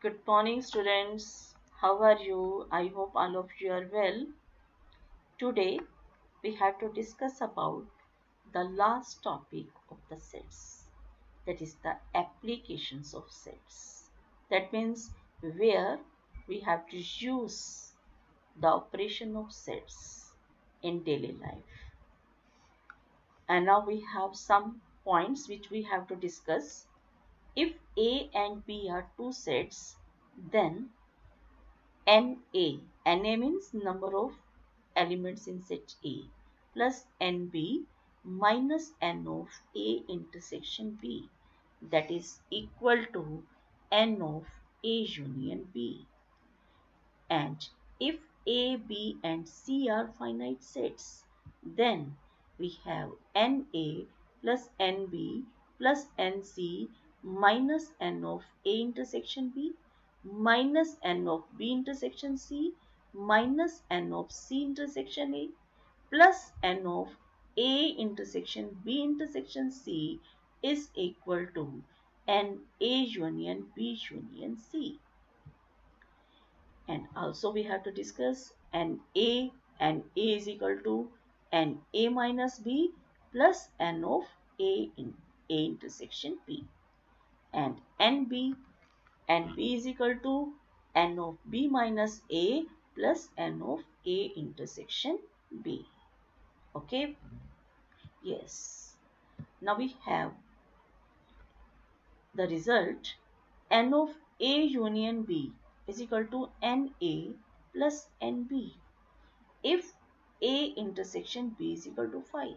Good morning, students. How are you? I hope all of you are well. Today, we have to discuss about the last topic of the sets, that is the applications of sets. That means where we have to use the operation of sets in daily life. And now we have some points which we have to discuss. If A and B are two sets, then NA. NA means number of elements in set A plus NB minus N of A intersection B, that is equal to N of A union B. And if A, B and C are finite sets, then we have NA plus NB plus NC minus N of A intersection B minus N of B intersection C minus N of C intersection A plus N of A intersection B intersection C is equal to N A union B union C. And also we have to discuss A is equal to A minus B plus N of A in A intersection B, and NB is equal to N of B minus A plus N of A intersection B. Okay, yes. Now we have the result. N of A union B is equal to NA plus NB if A intersection B is equal to 5.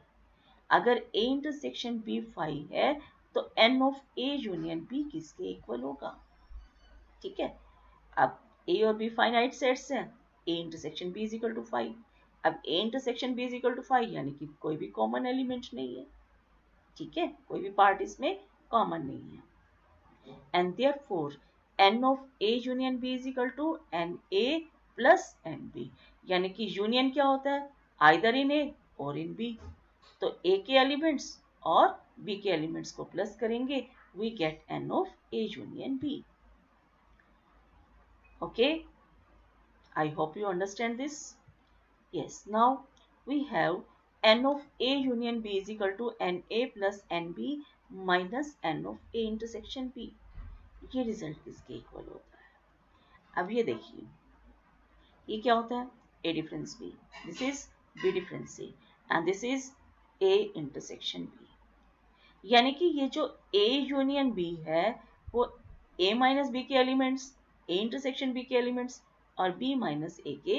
अगर A intersection B 5 है तो N of A union B किसके equal होगा? ठीक है, अब A और B finite sets हैं, A intersection B is equal to 5. अब A intersection B is equal to 5 यानी कि कोई भी कॉमन एलिमेंट नहीं है, ठीक है, कोई भी पार्ट इसमें कॉमन नहीं है. And therefore N of A union B is equal to NA plus NB. यानी कि यूनियन क्या होता है? आइदर इन A और इन B. तो A के एलिमेंट्स और B के एलिमेंट्स को प्लस करेंगे, we get N of A union B. Okay, I hope you understand this. Yes, now we have N of A union B is equal to NA plus NB minus N of A intersection B. ये result किसके equal होता है? अब ये देखिए, ये क्या होता है? A difference B, this is B difference C and this is A intersection B. यानी कि ये जो A यूनियन B है वो A माइनस B के एलिमेंट्स, A इंटरसेक्शन B के एलिमेंट्स और B माइनस A के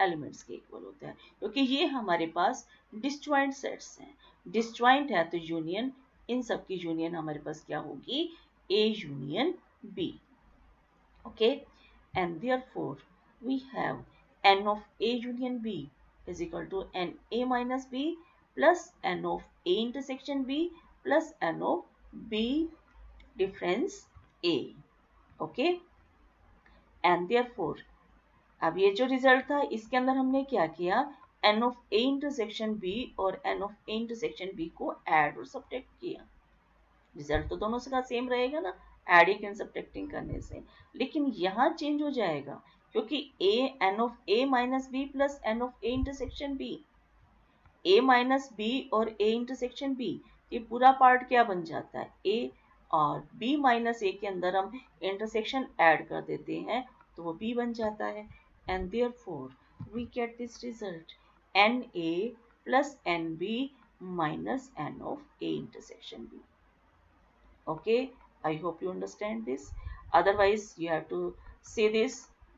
एलिमेंट्स के इक्वल होता है, क्योंकि ये हमारे पास डिसजॉइंट सेट्स हैं. डिसजॉइंट है तो यूनियन, इन सब की यूनियन हमारे पास क्या होगी? A union B. Okay, and therefore we have N of A union B is equal to N A minus B plus N of A intersection B plus N of B difference A. Okay, and therefore अब ये जो result था इसके अंदर हमने क्या किया? N of A intersection B और N of A intersection B को ऐड और सब्ट्रैक्ट किया. रिजल्ट तो दोनों का सेम रहेगा ना, एडिंग एंड सब्ट्रैक्टिंग करने से, लेकिन यहाँ चेंज हो जाएगा क्योंकि A N of A minus B plus N of A intersection B, A minus B और A इंटरसेक्शन B, ये पूरा पार्ट क्या बन जाता है? A और B माइनस A के अंदर हम इंटरसेक्शन ऐड कर देते हैं तो वो B बन जाता है. And therefore we get this result NA plus NB minus N of A intersection B. Okay, I hope you understand this. Otherwise you have to say this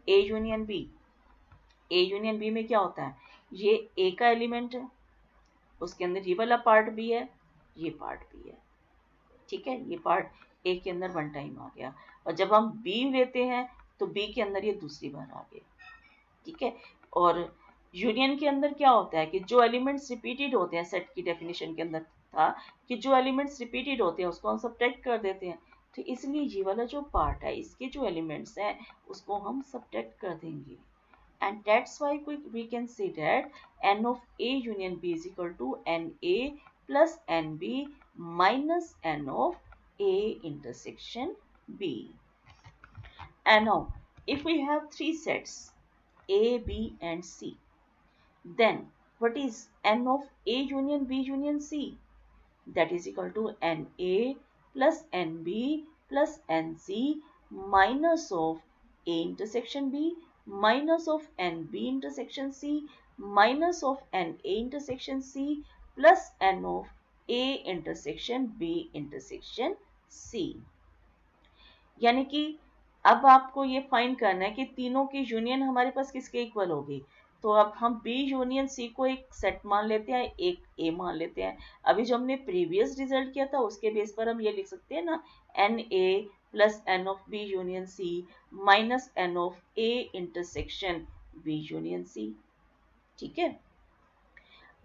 A union B. A union B में क्या होता है? ये A का element है, उसके अंदर ये वाला पार्ट भी है, ये पार्ट भी है, ठीक है, ये पार्ट A के अंदर वन टाइम आ गया और जब हम B लेते हैं तो B के अंदर ये दूसरी बार आ गया, ठीक है. और यूनियन के अंदर क्या होता है कि जो एलिमेंट्स रिपीटेड होते हैं, सेट की डेफिनेशन के अंदर था कि जो एलिमेंट्स रिपीटेड होते हैं उसको हम सब्ट्रैक्ट कर देते हैं, तो इसलिए ये वाला जो पार्ट है इसके जो एलिमेंट्स हैं उसको हम सब्ट्रैक्ट कर देंगे. And that's why we can say that N of A union B is equal to NA plus NB minus N of A intersection B. And now, if we have three sets A, B, and C, then what is n of A union B union C? That is equal to NA plus NB plus NC minus of A intersection B minus of NB intersection C minus of NA intersection C plus N of A intersection B intersection C. यानी कि अब आपको ये find करना है कि तीनों की यूनियन हमारे पास किसके इक्वल होगी। तो अब हम B यूनियन C को एक सेट मान लेते हैं, एक A मान लेते हैं। अभी जो हमने प्रीवियस रिजल्ट किया था उसके बेस पर हम ये लिख सकते हैं ना, NA plus N of B union C minus N of A intersection B union C। ठीक है,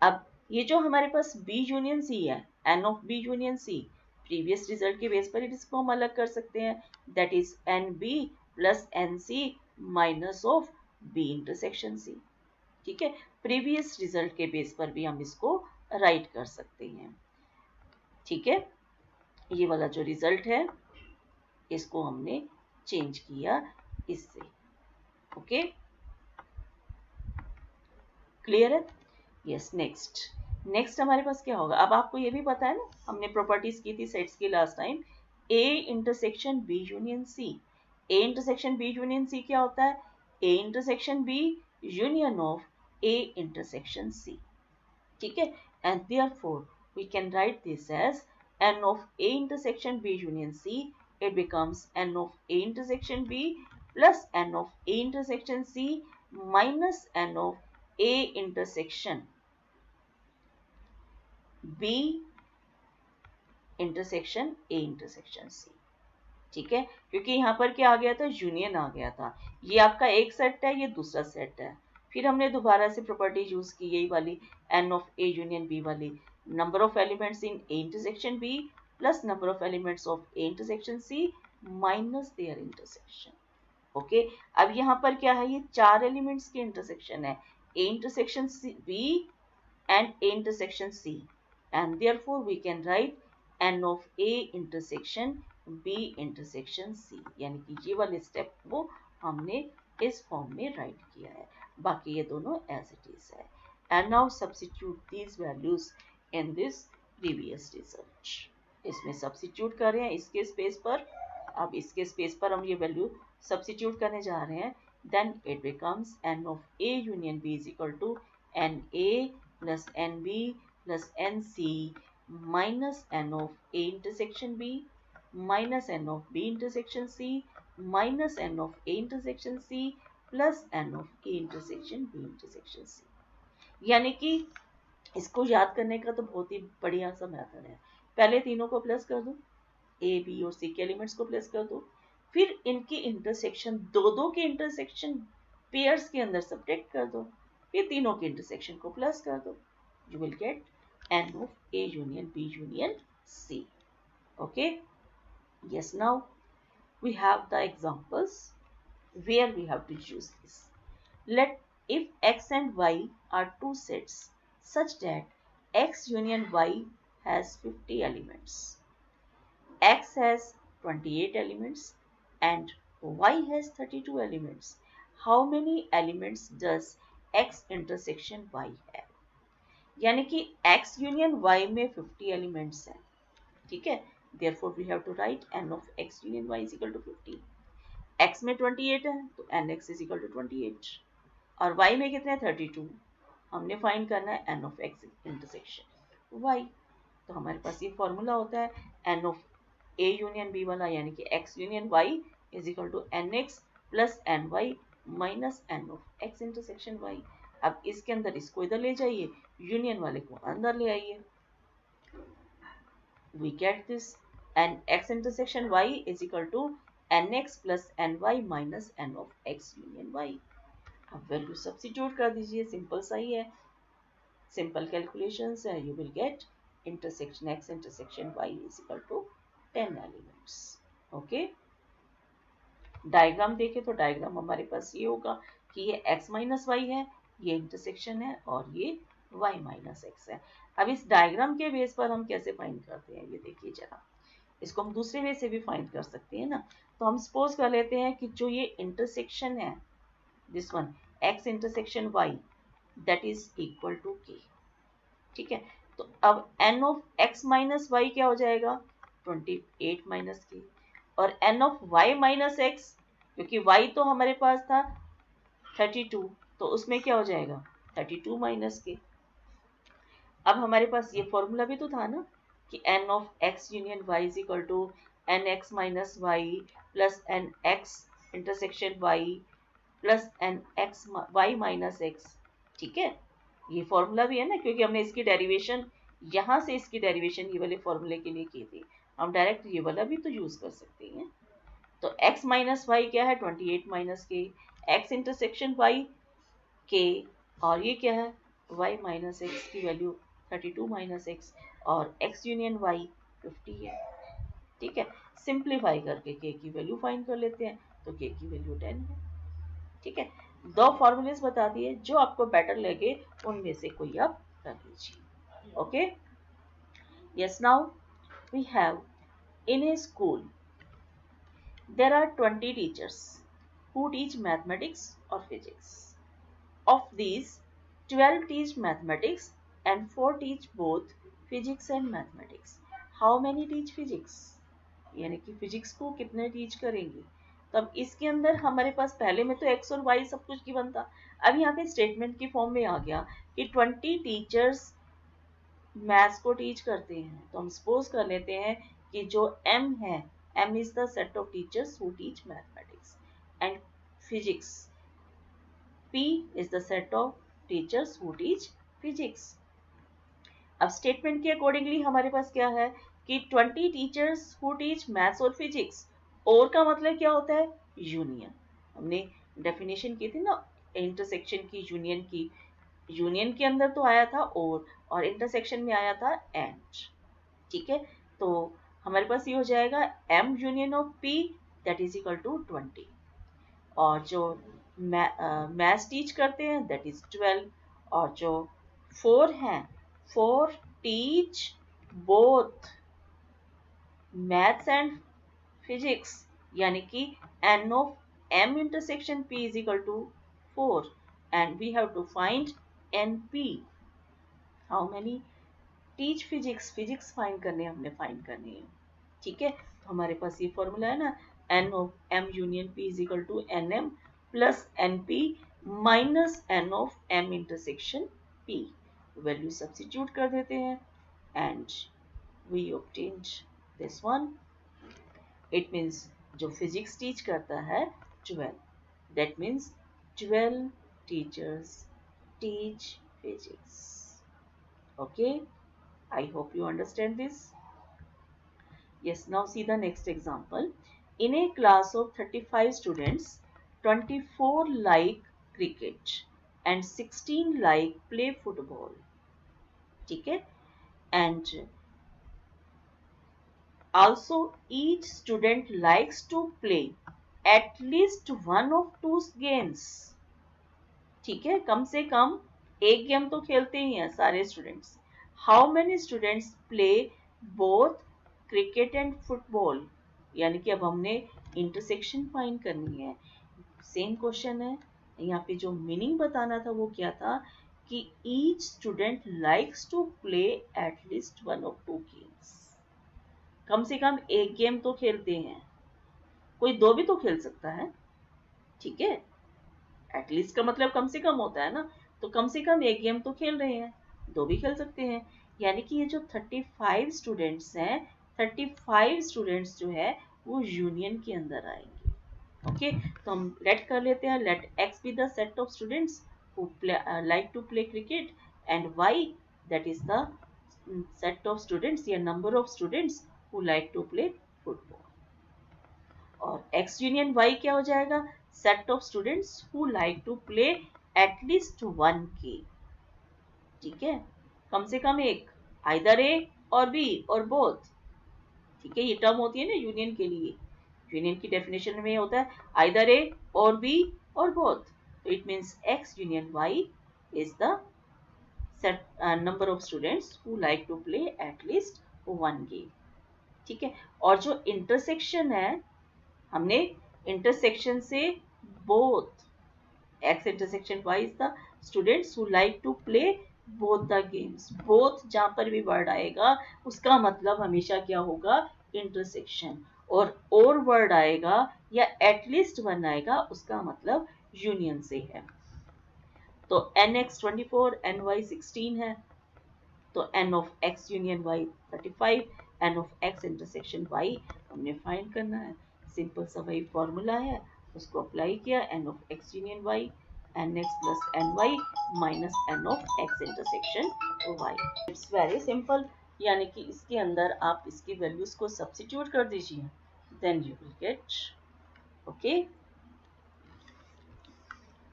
अब ये जो हमारे पास B यूनियन C है, N of B union C, previous result के बेस पर इसको हम अलग कर सकते हैं, that is NB plus NC minus of B intersection C। ठीक है, प्रीवियस रिजल्ट के बेस पर भी हम इसको राइट कर सकते हैं। ठीक है, ये वाला जो रिजल्ट है इसको हमने चेंज किया इससे। ओके, क्लियर है? यस, नेक्स्ट हमारे पास क्या होगा। अब आपको ये भी पता है ना, हमने प्रॉपर्टीज की थी सेट्स की last time, A intersection B union C। A intersection B union C क्या होता है? A intersection B union of A intersection C। ठीक है, and therefore we can write this as N of A intersection B union C. It becomes N of A intersection B plus N of A intersection C minus N of A intersection B intersection A intersection C। ठीक है, क्योंकि यहाँ पर क्या आ गया था, union आ गया था। ये आपका एक सेट है, ये दूसरा सेट है। फिर हमने दोबारा से प्रॉपर्टी यूज की, यही वाली N of A union B वाली, number of elements in A intersection B plus number of elements of A intersection C minus their intersection. Okay, अब यहाँ पर क्या है, ये चार एलिमेंट्स की इंटरसेक्शन है, A intersection B and A intersection C, and therefore we can write N of A intersection B intersection C। यानी कि ये वाले स्टेप को हमने इस फॉर्म में राइट किया है, बाकी ये दोनों एज इट इज है। And now substitute these values in this previous result. इसमें सब्स्टिट्यूट कर रहे हैं इसके स्पेस पर। अब इसके स्पेस पर हम ये वैल्यू सब्स्टिट्यूट करने जा रहे हैं, then it becomes N of A union B is equal to NA plus NB plus NC minus N of A intersection B minus N of B intersection C minus N of A intersection C plus N of A intersection B intersection C। यानी कि इसको याद करने का तो बहुत ही बढ़िया सा मेथड है। पहले तीनों को प्लस कर दो, A, B और C के एलिमेंट्स को प्लस कर दो, फिर इनकी इंटरसेक्शन दो के इंटरसेक्शन पेयर्स के अंदर सब्ट्रैक्ट कर दो, फिर तीनों के इंटरसेक्शन को प्लस कर दो, you will get N of A union B union C। Okay, yes, now we have the examples where we have to use this. Let if X and Y are two sets such that X union Y has 50 elements, X has 28 elements and Y has 32 elements. How many elements does X intersection Y have? यानी कि X union Y में 50 elements हैं। ठीक है, therefore we have to write N of X union Y is equal to 50। X में 28 है तो NX is equal to 28 और Y में कितने हैं 32। हमने फाइंड करना है N of X intersection Y। तो हमारे पास ये फॉर्मूला होता है N of A union B वाला, यानी कि X union Y is equal to NX plus NY minus N of X intersection Y। अब इसके अंदर इसको इधर ले जाइए, यूनियन वाले को अंदर ले आइए, we get this and X intersection Y is equal to NX plus NY minus N of X union Y। अब वैल्यू सब्स्टिट्यूट कर दीजिए, सिंपल सा ही है, सिंपल कैलकुलेशंस है। you will get intersection X intersection Y is equal to 10 elements। Okay, diagram देखें तो diagram हमारे पास ये होगा कि ये x माइनस वाई है, ये इंटरसेक्शन है और ये y माइनस एक्स है। अब इस डायग्राम के बेस पर हम कैसे फाइंड करते हैं, ये देखिए जरा, इसको हम दूसरे वे से भी फाइंड कर सकते हैं ना। तो हम सपोज कर लेते हैं कि जो ये इंटरसेक्शन है, this one x intersection y, that is equal to k। ठीक है, तो अब n of x minus Y क्या हो जाएगा, 28 माइनस के, और n of y minus x, क्योंकि y तो हमारे पास था 32, तो उसमें क्या हो जाएगा 32 माइनस के। अब हमारे पास ये फॉर्मूला भी तो था ना कि n of x union y is equal to N X minus Y plus N X intersection y plus N X Y minus X. ठीक है, ये फॉर्मूला भी है ना, क्योंकि हमने इसकी डेरिवेशन यहाँ से इसकी डेरिवेशन ये वाले फॉर्मूले के लिए की थी, हम डायरेक्ट ये वाला भी तो यूज कर सकते हैं। तो x माइनस वाई क्या है 28 माइनस के, x इंटरसेक्शन y k, और ये क्या है y माइनस एक्स की वैल्यू 32 माइनस एक्स, और x यूनियन y 50 है। ठीक है, सिंप्लीफाई करके k की वैल्यू फाइंड कर लेते हैं, तो k की वैल्यू 10 है। ठीक है, दो फॉर्मूलेस बता दिए, जो आपको बेटर लगे उनमें से कोई आप कर लीजिए। Okay, yes, now we have in a school there are 20 teachers who teach mathematics or physics. Of these, 12 teach mathematics and 4 teach both physics and mathematics. How many teach physics? यानी कि physics को कितने teach करेंगे। तो अब इसके अंदर हमारे पास पहले में तो एक्स और वाई सब कुछ गिवन था, अब यहाँ पे स्टेटमेंट की फॉर्म में आ गया कि 20 टीचर्स मैथ्स को टीच करते हैं। तो हम सपोज कर लेते हैं कि जो एम है, M is the set of teachers who teach mathematics and physics, P is the set of teachers who teach physics. अब स्टेटमेंट के अकॉर्डिंगली हमारे पास क्या है कि 20 टीचर्स हु टीच मैथ्स और फिजिक्स, और का मतलब क्या होता है यूनियन। हमने डेफिनेशन की थी ना इंटरसेक्शन की, यूनियन की, यूनियन के अंदर तो आया था और इंटरसेक्शन में आया था एंड। ठीक है, तो हमारे पास ये हो जाएगा m union of p that is equal to 20, और जो मैथ्स टीच करते हैं दैट इज 12, और जो 4 हैं 4 teach both maths and physics, यानी कि n of m intersection p is equal to 4 and we have to find np। How many teach physics, physics find करने हमने फाइंड करनी है। ठीक है, तो हमारे पास ये फॉर्मूला है ना, n of m union p is equal to nm plus np minus n of m intersection p। Value substitute कर देते हैं and we obtained this one. It means जो फिजिक्स टीच करता है 12, that means 12 teachers teach physics. Okay, I hope you understand this. Yes, now see the next example. In a class of 35 students, 24 like cricket and 16 like play football. ठीक है, and also each student likes to play at least one of two games. ठीक है, कम से कम एक game तो खेलते ही हैं सारे students. How many students play both cricket and football, यानी कि अब हमने इंटरसेक्शन फाइंड करनी है। सेम क्वेश्चन है, यहाँ पे जो मीनिंग बताना था वो क्या था कि each student likes to play at least one of two games. कम से कम एक गेम तो खेलते हैं, कोई दो भी तो खेल सकता है। ठीक है, एटलीस्ट का मतलब कम से कम होता है ना, तो कम से कम एक गेम तो खेल रहे हैं, दो भी खेल सकते हैं। यानी कि ये जो 35 स्टूडेंट्स हैं, 35 स्टूडेंट्स जो है वो यूनियन के अंदर आएंगे। ओके, तो हम लेट कर लेते हैं, let x be the set of students who like to play cricket and y that is the set of students या number of students who like to play football, और x यूनियन y क्या हो जाएगा, set of students who like to play at least one game। ठीक है, कम से कम एक, either A और B और both। ठीक है, ये टर्म होती है ना यूनियन के लिए, यूनियन की डेफिनेशन में होता है either A और B और both। तो it means x union y is the set number of students who like to play at least one game। ठीक है, और जो इंटरसेक्शन है हमने इंटरसेक्शन से both x intersection y is the students who like to play both the games. both जहां पर भी वर्ड आएगा उसका मतलब हमेशा क्या होगा, इंटरसेक्शन. और वर्ड आएगा या एटलीस्ट वन आएगा उसका मतलब यूनियन से है. तो nx 24 ny 16 है, तो n of x union y 35, n of x intersection y हमने फाइंड करना है. सिंपल सा वही फॉर्मूला है, उसको अप्लाई किया. n of x union y nx plus ny minus n of x intersection y. It's very simple, यानी कि इसके अंदर आप इसकी वैल्यूज को सब्स्टिट्यूट कर दीजिए, then you will get, okay,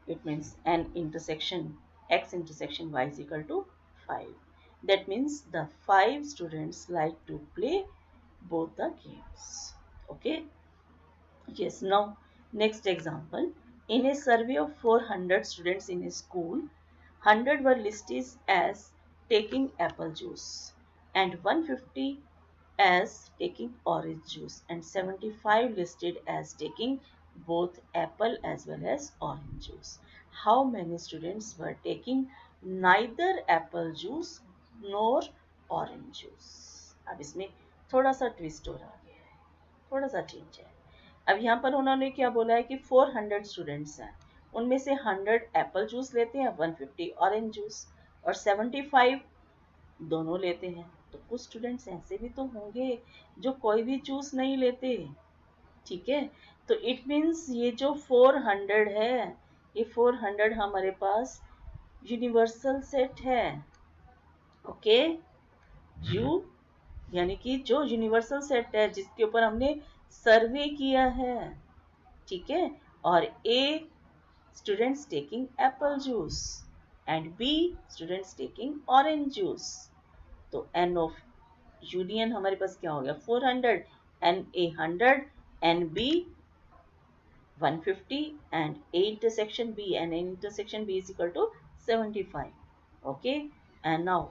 it means n intersection x intersection y is equal to 5. That means the 5 students like to play both the games. Okay. Yes. Now next example. In a survey of 400 students in a school, 100 were listed as taking apple juice and 150 as taking orange juice and 75 listed as taking both apple as well as orange juice. How many students were taking neither apple juice nor orange juice? अब इसमें थोड़ा सा twist हो रहा है, थोड़ा सा change है. अब यहाँ पर उन्होंने क्या बोला है कि 400 स्टूडेंट्स हैं, उनमें से 100 एप्पल जूस लेते हैं, 150 ऑरेंज जूस और 75 दोनों लेते हैं. तो कुछ स्टूडेंट्स ऐसे भी तो होंगे जो कोई भी जूस नहीं लेते. ठीक है, तो इट मीन्स ये जो 400 है, ये 400 हमारे पास यूनिवर्सल सेट है. ओके, यू यानी कि जो यूनिवर्सल सेट है जिसके ऊपर हमने सर्वे किया है. ठीक है, और A students taking apple juice and B students taking orange juice. तो एन ऑफ यूनियन हमारे पास क्या हो गया, 400, n A 100, n B 150 and A intersection B and N intersection B is equal to 75. Okay, and now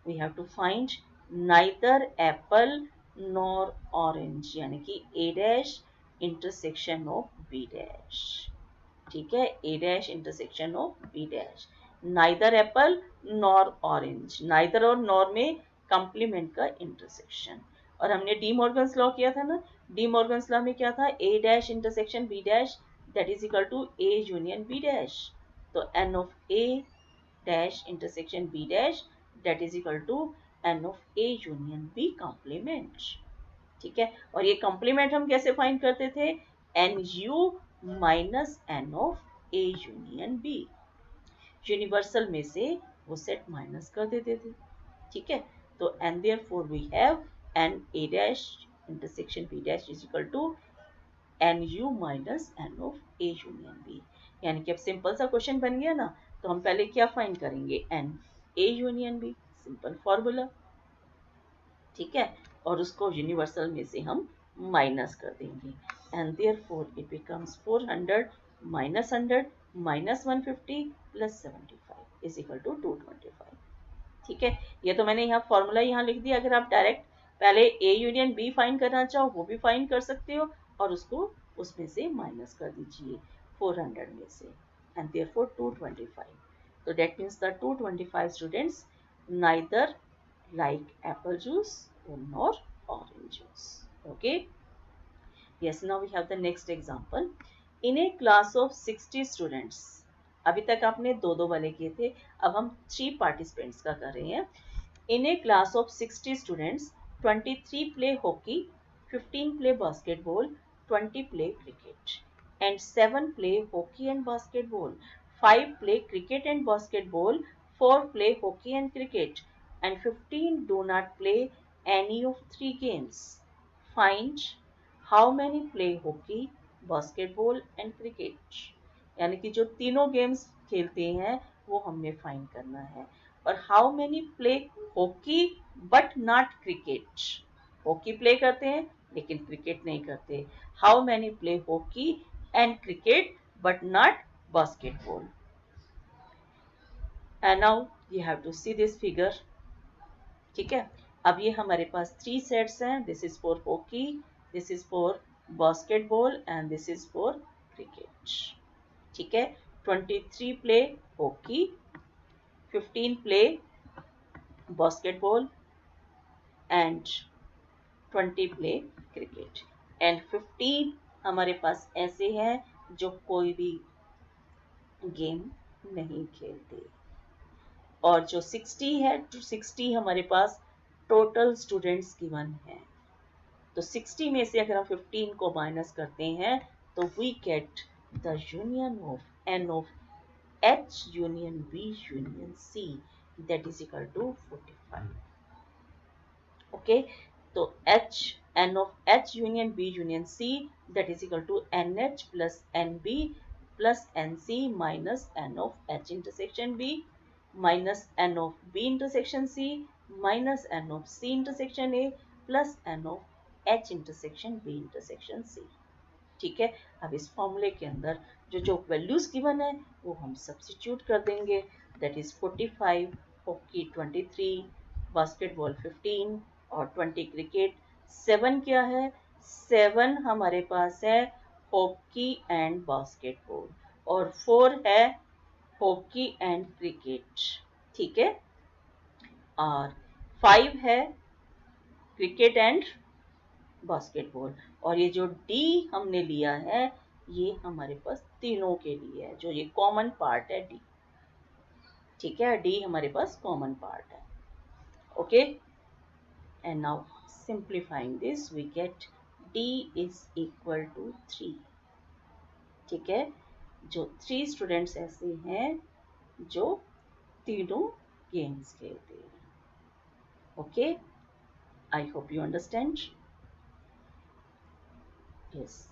we have to find neither apple nor orange, यानी कि A dash intersection of B dash. ठीक है, A dash intersection of B dash. Neither apple nor orange. Neither और nor में complement का intersection. और हमने D Morgan's law किया था ना, डी मॉर्गन्स लॉ में क्या था, A dash intersection B dash that is equal to A union B dash. तो n of A dash intersection B dash that is equal to n of A union B complement. ठीक है, और ये complement हम कैसे find करते थे, N U minus N of A union B. Universal में से वो सेट माइनस कर देते थे. ठीक है, तो and therefore we have N A dash intersection B dash is equal to N U minus N of A union B. यानी कि अब सिंपल सा क्वेश्चन बन गया ना, तो हम पहले क्या फाइंड करेंगे, N A union B, simple formula. ठीक है, और उसको यूनिवर्सल में से हम माइनस कर देंगे and therefore it becomes 400 minus 100 minus 150 plus 75 is equal to 225. ठीक है, ये तो मैंने यहाँ फॉर्मूला यहाँ लिख दिया. अगर आप डायरेक्ट पहले ए यूनियन बी फाइंड करना चाहो वो भी फाइंड कर सकते हो और उसको उसमें से माइनस कर दीजिए 400 में से एंड देयरफॉर 225. तो that means the 225 students neither like apple juice nor orange juice. Okay, yes, now we have the next example. In a class of 60 students, अभी तक आपने दो वाले किए थे, अब हम 3 participants का कर रहे हैं. In a class of 60 students, 23 play hockey, 15 play basketball, 20 play cricket, and 7 play hockey and basketball, 5 play cricket and basketball, 4 play hockey and cricket, and 15 do not play any of 3 games. Find how many play hockey, basketball and cricket. यानी कि जो तीनों games खेलते हैं वो हमने find करना है. और how many play hockey but not cricket. Hockey play करते हैं लेकिन क्रिकेट नहीं करते. How many play hockey and cricket but not basketball. And now you have to see this figure. ठीक है, अब ये हमारे पास 3 सेट्स हैं. This is for hockey, this is for basketball and this is for cricket. ठीक है, 23 play hockey, 15 play basketball and 20 play cricket and 15 हमारे पास ऐसे हैं जो कोई भी गेम नहीं खेलते और जो 60 है तो 60 हमारे पास टोटल स्टूडेंट्स गिवन है। तो 60 में से अगर हम 15 को माइनस करते हैं तो we get the union of n of H union B union C that is equal to 45। Okay, तो H n of H union B union C that is equal to n H plus n B plus n C minus N of H intersection B minus N of B intersection C minus N of C intersection A plus n of H intersection B intersection C. ठीक है, अब इस फॉर्मूले के अंदर जो जो values given है वो हम सब्स्टिट्यूट कर देंगे। दैट इज 45, हॉकी 23, बास्केटबॉल 15 और 20 क्रिकेट। 7 क्या है? 7 हमारे पास है हॉकी एंड बास्केटबॉल और 4 है हॉकी एंड क्रिकेट। ठीक है, और 5 है क्रिकेट एंड बास्केटबॉल और ये जो डी हमने लिया है ये हमारे पास तीनों के लिए है, जो ये कॉमन पार्ट है डी। ठीक है, डी हमारे पास कॉमन पार्ट है। Okay, and now simplifying this we get D is equal to 3। ठीक है, जो 3 स्टूडेंट्स ऐसे हैं जो तीनों गेम्स खेलते हैं। Okay, I hope you understand. Yes,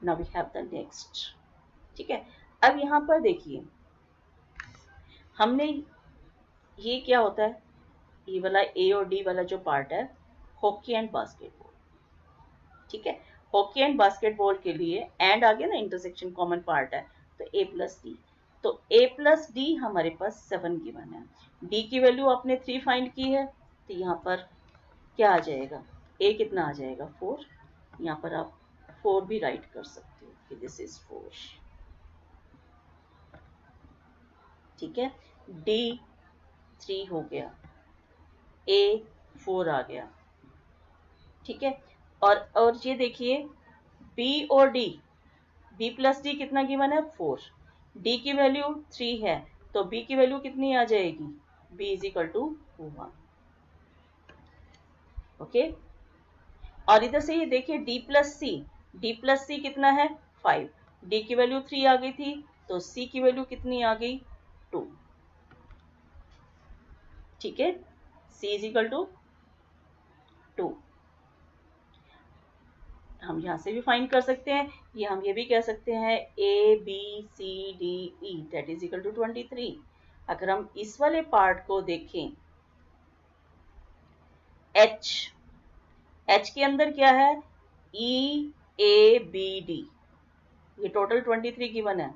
now we have the next. ठीक है, अब यहां पर देखिए हमने ये क्या होता है, ये वाला ए और डी वाला जो पार्ट है हॉकी एंड बास्केटबॉल। ठीक है, हॉकी एंड बास्केटबॉल के लिए एंड आ गया ना, इंटरसेक्शन कॉमन पार्ट है तो ए प्लस डी। तो ए प्लस डी हमारे पास 7 गिवन है, डी की वैल्यू आपने 3 फाइंड की है तो यहाँ पर क्या आ जाएगा, ए कितना आ जाएगा 4। यहाँ पर आप 4 भी राइट कर सकते हो कि दिस इज 4। ठीक है, डी 3 हो गया, ए 4 आ गया। ठीक है, और ये देखिए बी और डी, बी प्लस डी कितना गिवन है 4, डी की वैल्यू 3 है तो बी की वैल्यू कितनी आ जाएगी, B is equal to 1। Okay, और इधर से ये देखिए डी प्लस सी कितना है 5, डी की वैल्यू 3 आ गई थी तो सी की वैल्यू कितनी आ गई 2। ठीक है, सी इज इक्वल टू 2। हम यहाँ से भी फाइंड कर सकते हैं, ये हम ये भी कह सकते हैं A B C D E that is equal to 23। अगर हम इस वाले पार्ट को देखें एच के अंदर क्या है ई ए बी डी, ये टोटल 23 गिवन है।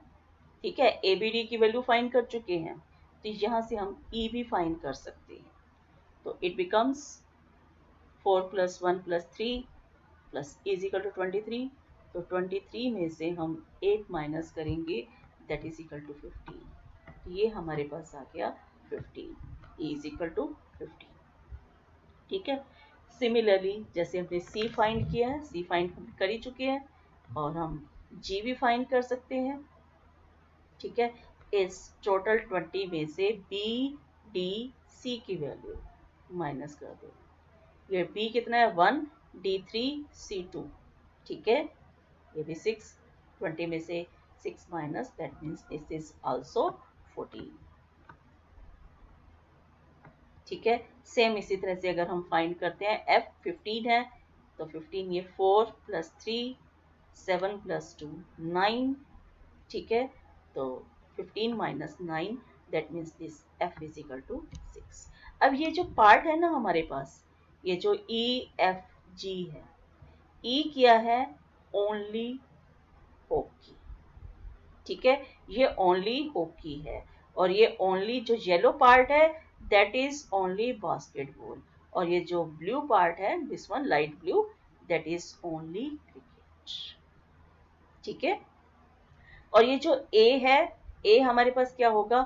ठीक है, ए बी डी की वैल्यू फाइंड कर चुके हैं तो यहाँ से हम ई भी फाइंड कर सकते हैं। तो it becomes 4 + 1 + 3 plus is equal to 23। तो 23 में से हम 8 माइनस करेंगे दैट इज इक्वल टू 15। तो ये हमारे पास आ गया 15, इज इक्वल टू 15। ठीक है, सिमिलरली जैसे हमने सी फाइंड किया है, सी फाइंड हम कर ही चुके हैं और हम जी भी फाइंड कर सकते हैं। ठीक है, इस टोटल 20 में से बी डी सी की वैल्यू माइनस कर दो। ये बी कितना है 1, D3 C2। ठीक है, ये भी 6, 20 में से 6 minus that means this is also 14। ठीक है, सेम इसी तरह से अगर हम फाइंड करते हैं F 15 है तो 15 ये 4 + 3 7 + 2 9। ठीक है, तो 15 - 9 that means this F is equal to 6। अब ये जो पार्ट है ना हमारे पास, ये जो E F G है, E क्या है ओनली हॉकी। ठीक है, ये ओनली हॉकी है और ये ओनली जो येलो पार्ट है दैट इज ओनली बास्केटबॉल और ये जो ब्लू पार्ट है this one light blue that is only cricket. ठीक है। और ये जो ए है, ए हमारे पास क्या होगा,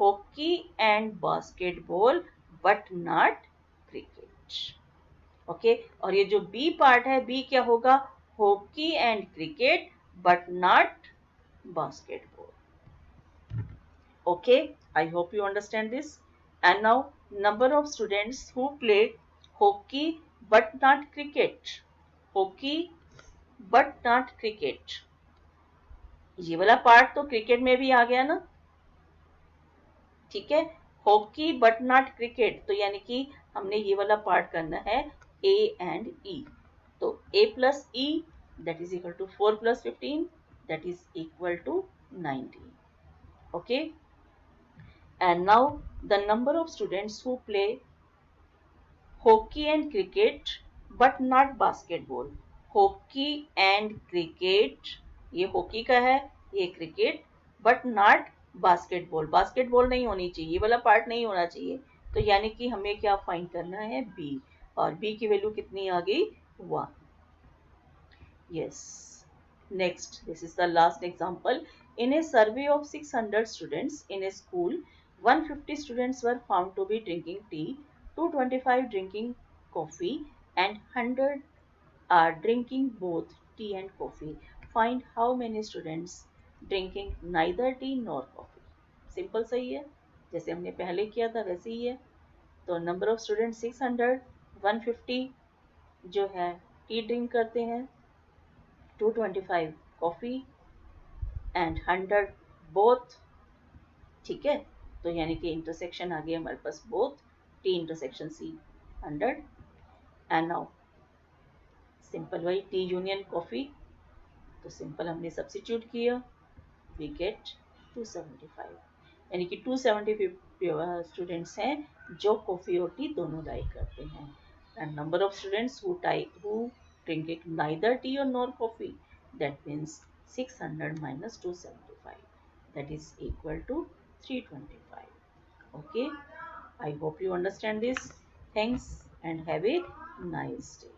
hockey and basketball but not cricket. Okay, और ये जो बी पार्ट है, बी क्या होगा, hockey and cricket but not basketball. Okay, I hope you understand this. And now, number of students who play hockey but not cricket. Hockey but not cricket. ये वाला part तो cricket में भी आ गया ना, ठीक है। हॉकी बट नॉट क्रिकेट, तो यानी कि हमने ये वाला पार्ट करना है ए एंड ई। तो A plus E that is equal to 4 plus 15 that is equal to 19। Okay, and now the number of students who play hockey and cricket but not basketball. hockey and cricket, ये hockey का है, ये cricket but not basketball, basketball नहीं होनी चाहिए, ये वाला part नहीं होना चाहिए। तो यानी कि हमें क्या फाइंड करना है, b, और b की वैल्यू कितनी आ गई, 1। yes, next, this is the last example. In a survey of 600 students in a school, 150 students were found to be drinking tea, 225 drinking coffee, and 100 are drinking both tea and coffee. Find how many students drinking neither tea nor coffee. Simple सही है, जैसे हमने पहले किया था वैसे ही है। तो नंबर ऑफ स्टूडेंट 600, 150 जो है टी ड्रिंक करते हैं, 225 कॉफी एंड 100 बोथ, ठीक है। तो यानी कि इंटरसेक्शन आ गया हमारे पास both, T intersection C 100। And now simply T union coffee, तो सिंपल हमने सब्स्टिट्यूट किया, वी गेट 275, यानी कि 275 स्टूडेंट्स हैं जो कॉफी और टी दोनों लाइक करते हैं। And number of students who drink neither T और nor coffee, that means 600 minus 275, that is equal to 325. Okay, I hope you understand this. Thanks and have a nice day.